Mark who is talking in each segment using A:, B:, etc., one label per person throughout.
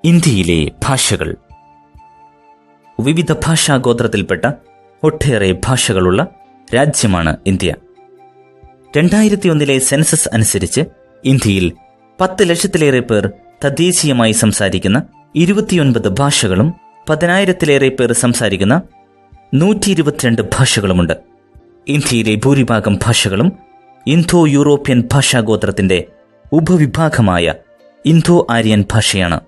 A: ഇന്ത്യയിലെ ഭാഷകൾ. വിവിധ ഭാഷാ ഗോത്രത്തിൽപ്പെട്ട ഒട്ടേറെ ഭാഷകളുള്ള രാജ്യമാണ് ഇന്ത്യ. 2001 സെൻസസ് അനുസരിച്ച് ഇന്ത്യയിൽ 10 ലക്ഷത്തിലേറെ പേർ തദ്ദേശീയമായി സംസാരിക്കുന്ന 29 ഭാഷകളും 10,000-ലേറെ പേർ സംസാരിക്കുന്ന 122 ഭാഷകളുമുണ്ട്. ഇന്ത്യയിലെ ഭൂരിഭാഗം ഭാഷകളും ഇന്തോ യൂറോപ്യൻ ഭാഷാഗോത്രത്തിന്റെ ഉപവിഭാഗമായ ഇന്തോ ആര്യൻ ഭാഷയാണ്.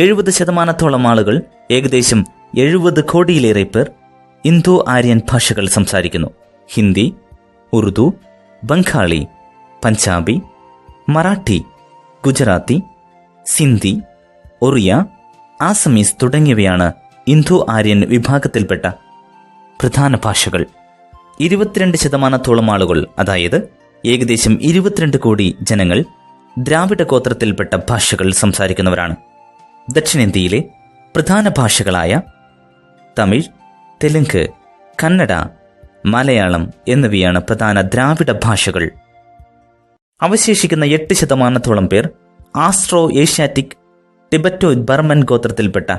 A: 70% ആളുകൾ, ഏകദേശം 70 കോടിയിലേറെ പേർ ഇന്തോ ആര്യൻ ഭാഷകൾ സംസാരിക്കുന്നു. ഹിന്ദി, ഉറുദു, ബംഗാളി, പഞ്ചാബി, മറാഠി, ഗുജറാത്തി, സിന്ധി, ഒറിയ, ആസമീസ് തുടങ്ങിയവയാണ് ഇന്തോ ആര്യൻ വിഭാഗത്തിൽപ്പെട്ട പ്രധാന ഭാഷകൾ. 22% ആളുകൾ, അതായത് ഏകദേശം 22 കോടി ജനങ്ങൾ ദ്രാവിഡ ഗോത്രത്തിൽപ്പെട്ട ഭാഷകൾ സംസാരിക്കുന്നവരാണ്. ദക്ഷിണേന്ത്യയിലെ പ്രധാന ഭാഷകളായ തമിഴ്, തെലുങ്ക്, കന്നഡ, മലയാളം എന്നിവയാണ് പ്രധാന ദ്രാവിഡ ഭാഷകൾ. അവശേഷിക്കുന്ന 8% പേർ ആസ്ട്രോ ഏഷ്യാറ്റിക് ടിബറ്റോ ബർമൻ ഗോത്രത്തിൽപ്പെട്ട